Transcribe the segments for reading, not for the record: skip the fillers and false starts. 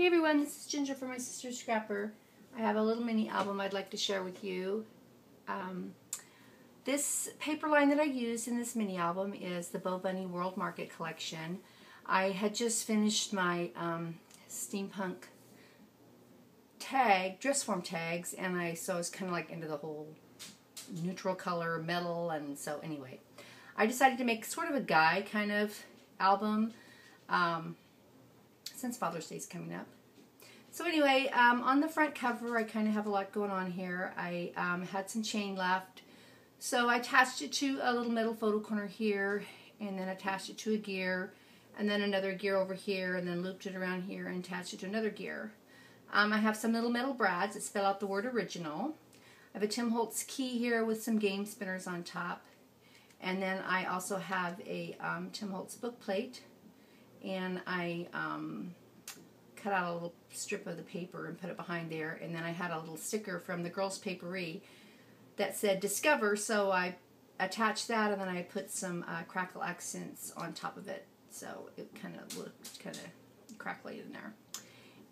everyone, this is Ginger from My Sister Scrapper. I have a little mini album I'd like to share with you. This paper line that I used in this mini album is the Bo Bunny World Market Collection. I had just finished my steampunk tag, dress form tags, and so I was kind of like into the whole neutral color metal, and so anyway, I decided to make sort of a guy kind of album since Father's Day is coming up. So anyway, on the front cover, I kind of have a lot going on here. I had some chain left, so I attached it to a little metal photo corner here, and then attached it to a gear, and then another gear over here, and then looped it around here and attached it to another gear. I have some little metal brads that spell out the word original. I have a Tim Holtz key here with some game spinners on top, and then I also have a Tim Holtz book plate, and I cut out a little strip of the paper and put it behind there, and then I had a little sticker from the Girls Papery that said Discover, so I attached that, and then I put some crackle accents on top of it, so it kind of looked kind of crackly in there.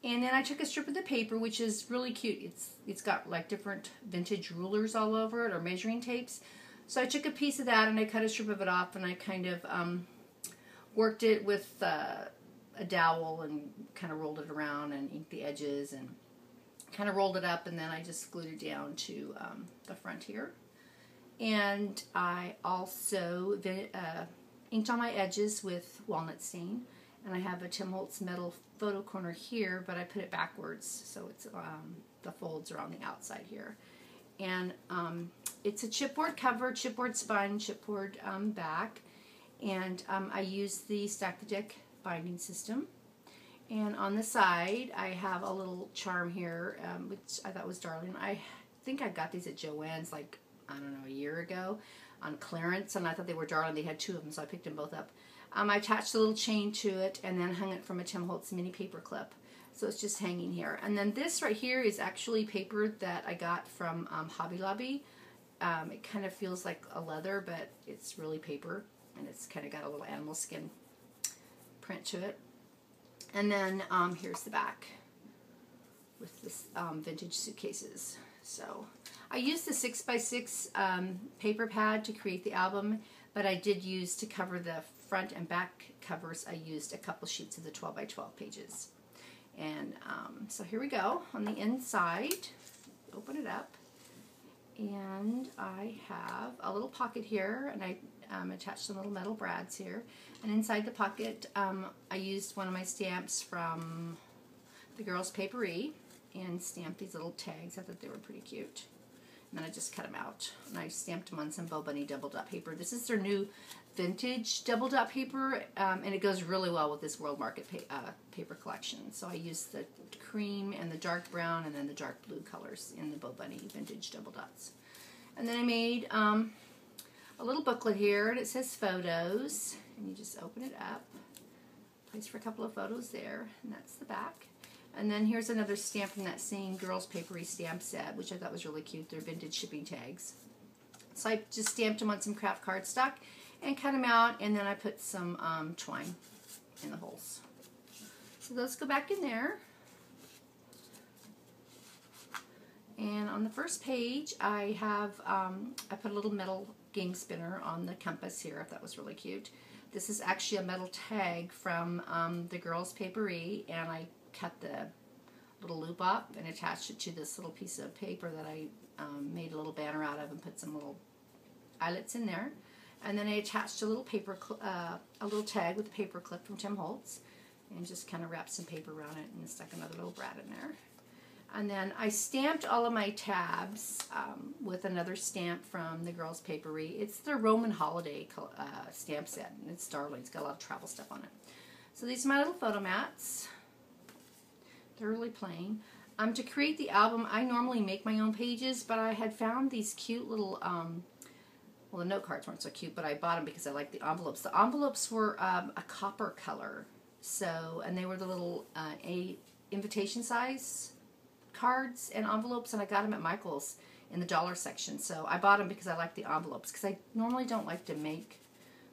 And then I took a strip of the paper, which is really cute. It's got like different vintage rulers all over it, or measuring tapes. So I took a piece of that and I cut a strip of it off, and I kind of worked it with a dowel and kind of rolled it around and inked the edges and kind of rolled it up, and then I just glued it down to the front here. And I also inked on my edges with walnut stain. And I have a Tim Holtz metal photo corner here, but I put it backwards, so it's the folds are on the outside here. And it's a chipboard cover, chipboard spine, chipboard back. And I use the Stack the Deck binding system. And on the side, I have a little charm here, which I thought was darling. I think I got these at Joann's, like, I don't know, a year ago on clearance, and I thought they were darling. They had two of them, so I picked them both up. I attached a little chain to it and then hung it from a Tim Holtz mini paper clip. So it's just hanging here. And then this right here is actually paper that I got from Hobby Lobby. It kind of feels like a leather, but it's really paper. And it's kind of got a little animal skin print to it. And then here's the back with this vintage suitcases. So I used the 6x6 paper pad to create the album, but I did use, to cover the front and back covers, I used a couple sheets of the 12x12 pages. And so here we go. On the inside, open it up, and I have a little pocket here, and I attached some little metal brads here. And inside the pocket, I used one of my stamps from the Girls Papery and stamped these little tags. I thought they were pretty cute. And then I just cut them out, and I stamped them on some Bo Bunny double dot paper. This is their new vintage double dot paper, and it goes really well with this World Market paper collection. So I used the cream and the dark brown and then the dark blue colors in the Bo Bunny vintage double dots. And then I made a little booklet here, and it says photos, and you just open it up, place for a couple of photos there, and that's the back. And then here's another stamp from that same Girls Papery stamp set, which I thought was really cute. They're vintage shipping tags. So I just stamped them on some craft cardstock and cut them out, and then I put some twine in the holes. So those go back in there. And on the first page, I have I put a little metal game spinner on the compass here. I thought was really cute. This is actually a metal tag from the Girls Papery, and I cut the little loop up and attached it to this little piece of paper that I made a little banner out of and put some little eyelets in there. And then I attached a little paper, a little tag with a paper clip from Tim Holtz, and just kind of wrapped some paper around it and stuck another little brad in there. And then I stamped all of my tabs with another stamp from the Girls Papery. It's the Roman Holiday stamp set, and it's darling. It's got a lot of travel stuff on it. So these are my little photo mats. They're really plain. To create the album, I normally make my own pages, but I had found these cute little, well, the note cards weren't so cute, but I bought them because I liked the envelopes. The envelopes were a copper color, so, and they were the little invitation size cards and envelopes, and I got them at Michael's in the dollar section. So I bought them because I like the envelopes, because I normally don't like to make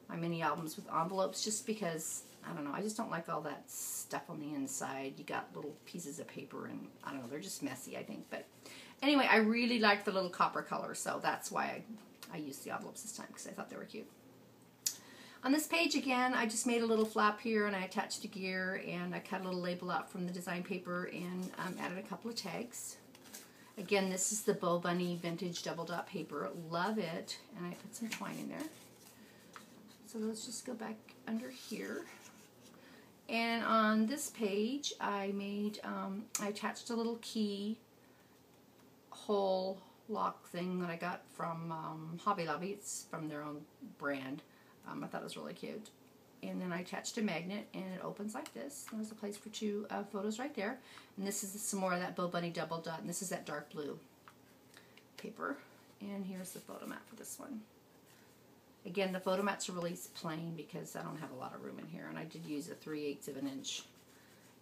my mini albums with envelopes, just because I don't know. I just don't like all that stuff on the inside. You got little pieces of paper and I don't know. They're just messy, I think. But anyway, I really like the little copper color. So that's why I used the envelopes this time because I thought they were cute. On this page again, I just made a little flap here and I attached a gear and I cut a little label out from the design paper and added a couple of tags. Again, this is the Bo Bunny Vintage Double Dot paper. Love it. And I put some twine in there. So let's just go back under here. And on this page, I made, I attached a little key hole lock thing that I got from Hobby Lobby. It's from their own brand. I thought it was really cute. And then I attached a magnet and it opens like this. There's a place for two photos right there. And this is some more of that Bo Bunny Double Dot. And this is that dark blue paper. And here's the photo mat for this one. Again, the photo mats are really plain because I don't have a lot of room in here. And I did use a 3/8 of an inch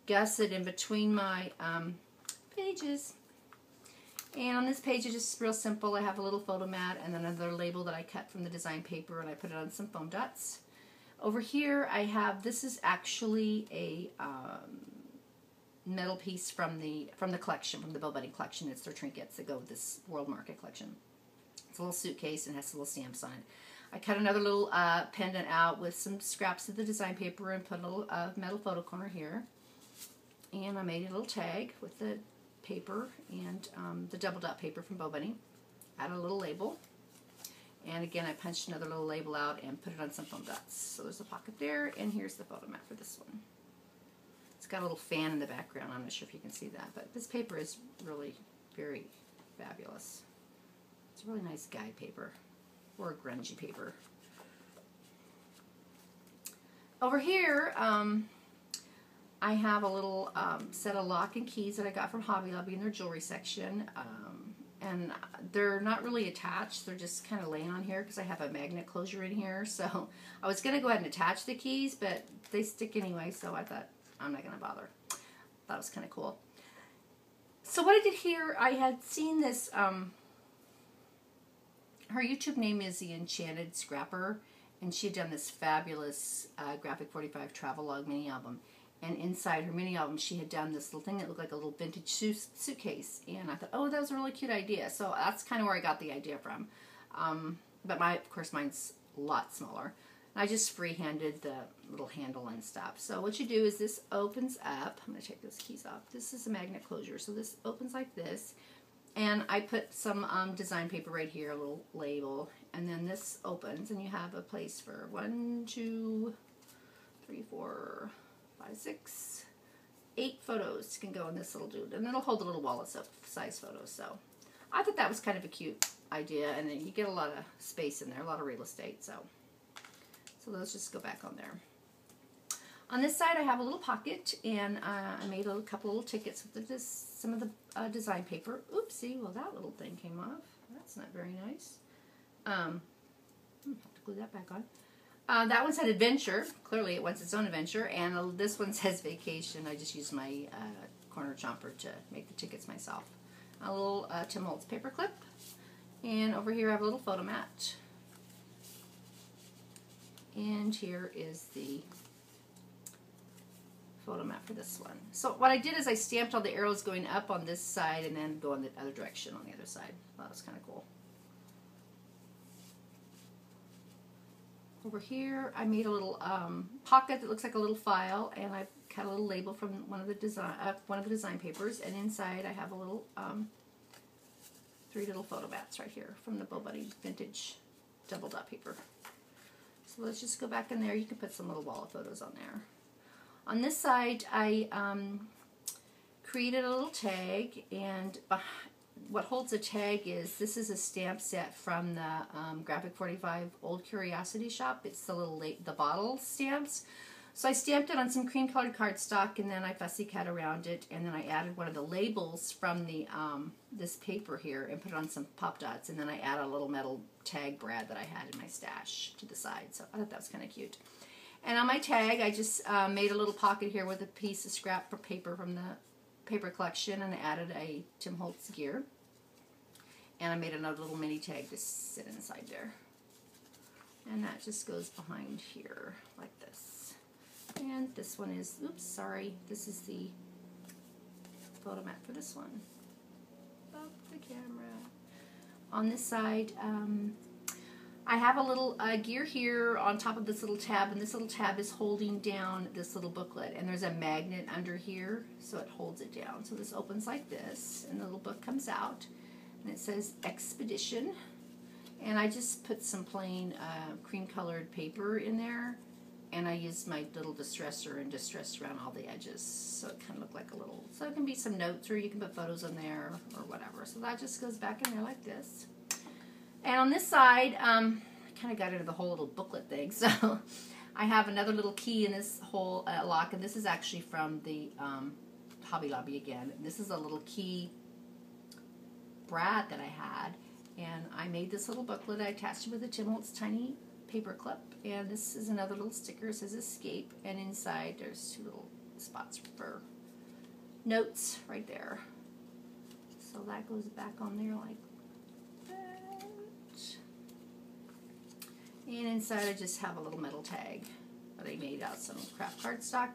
gusset in between my pages. And on this page, it's just real simple. I have a little photo mat and then another label that I cut from the design paper, and I put it on some foam dots. Over here, I have, this is actually a metal piece from the collection, from the Bo Bunny collection. It's their trinkets that go with this World Market collection. It's a little suitcase and has little stamps on it. I cut another little pendant out with some scraps of the design paper and put a little metal photo corner here. And I made a little tag with the paper and the double dot paper from Bo Bunny. Add a little label. And again, I punched another little label out and put it on some foam dots. So there's a pocket there, and here's the photo mat for this one. It's got a little fan in the background. I'm not sure if you can see that, but this paper is really very fabulous. It's a really nice guide paper, or a grungy paper. Over here, I have a little set of lock and keys that I got from Hobby Lobby in their jewelry section. And they're not really attached. They're just kind of laying on here because I have a magnet closure in here. So I was going to go ahead and attach the keys, but they stick anyway, so I thought I'm not going to bother. That was kind of cool. So what I did here, I had seen this, her YouTube name is The Enchanted Scrapper, and she had done this fabulous Graphic 45 travelogue mini album. And inside her mini album, she had done this little thing that looked like a little vintage suitcase. And I thought, oh, that was a really cute idea. So that's kind of where I got the idea from. But of course, mine's a lot smaller. And I just freehanded the little handle and stuff. So what you do is this opens up. I'm going to take those keys off. This is a magnet closure. So this opens like this. And I put some design paper right here, a little label. And then this opens, and you have a place for 1, 2, 3, 4... 5, 6, 8 photos can go in this little dude, and it'll hold a little wallet size photos. So I thought that was kind of a cute idea, and then you get a lot of space in there, a lot of real estate. So those just go back on there. On this side, I have a little pocket, and I made a couple little tickets with some of the design paper. Oopsie, well that little thing came off. That's not very nice. Have to glue that back on. That one said adventure. Clearly it wants its own adventure. And this one says vacation. I just used my corner chomper to make the tickets myself. A little Tim Holtz paper clip. And over here I have a little photo mat. And here is the photo mat for this one. So what I did is I stamped all the arrows going up on this side and then go in the other direction on the other side. Well, that was kind of cool. Over here, I made a little pocket that looks like a little file, and I cut a little label from one of the design papers. And inside, I have a little 3 little photo mats right here from the Bo Bunny Vintage Double Dot paper. So let's just go back in there. You can put some little wallet photos on there. On this side, I created a little tag, and what holds a tag is, this is a stamp set from the Graphic 45 Old Curiosity Shop. It's the bottle stamps. So I stamped it on some cream colored cardstock, and then I fussy cut around it, and then I added one of the labels from the this paper here and put it on some pop dots, and then I added a little metal tag brad that I had in my stash to the side. So I thought that was kind of cute. And on my tag, I just made a little pocket here with a piece of scrap paper from the paper collection, and I added a Tim Holtz gear. And I made another little mini tag to sit inside there. And that just goes behind here like this. And this one is, oops, sorry, this is the photo mat for this one. Up the camera. On this side, I have a little gear here on top of this little tab, and this little tab is holding down this little booklet, and there's a magnet under here, so it holds it down. So this opens like this, and the little book comes out, and it says Expedition, and I just put some plain cream colored paper in there, and I used my little distresser and distressed around all the edges, so it kind of looked like a little, so it can be some notes, or you can put photos in there, or whatever. So that just goes back in there like this. And on this side, I kind of got into the whole little booklet thing, so I have another little key in this whole lock, and this is actually from the Hobby Lobby again. This is a little key brad that I had, and I made this little booklet. I attached it with a Tim Holtz tiny paper clip, and this is another little sticker. It says Escape, and inside there's two little spots for notes right there. So that goes back on there like that. And inside I just have a little metal tag that I made out of some craft cardstock,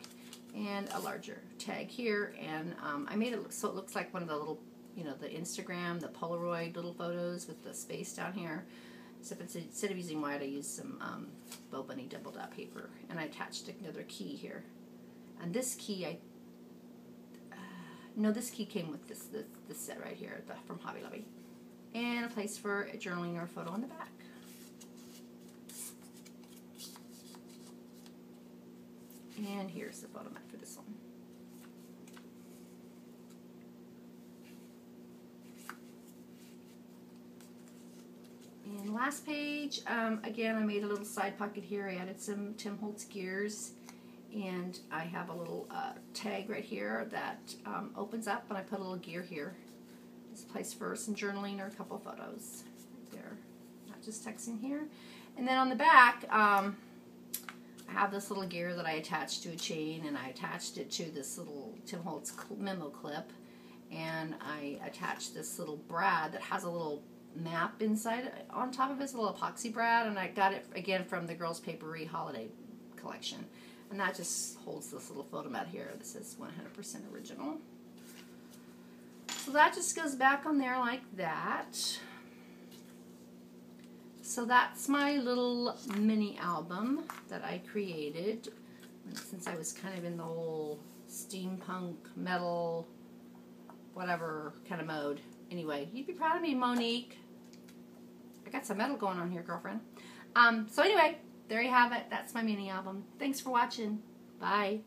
and a larger tag here, and I made it look so it looks like one of the little, you know, the Instagram, the Polaroid little photos with the space down here. Except instead of using white, I used some Bo Bunny doubled up paper, and I attached another key here. And this key, no, this key came with this set right here from Hobby Lobby, and a place for a journaling or a photo on the back. And here's the photo mat for this one. And last page, again, I made a little side pocket here. I added some Tim Holtz gears, and I have a little tag right here that opens up, and I put a little gear here. It's a place for some journaling or a couple photos right there, not just texting here. And then on the back, I have this little gear that I attached to a chain, and I attached it to this little Tim Holtz memo clip, and I attached this little brad that has a little map inside on top of his little epoxy brad, and I got it again from the Girls Papery Holiday collection, and that just holds this little photo mat here. This is 100% original. So that just goes back on there like that. So that's my little mini album that I created since I was kind of in the whole steampunk, metal, whatever kind of mode. Anyway, you'd be proud of me, Monique. I got some metal going on here, girlfriend. So anyway, there you have it. That's my mini album. Thanks for watching. Bye.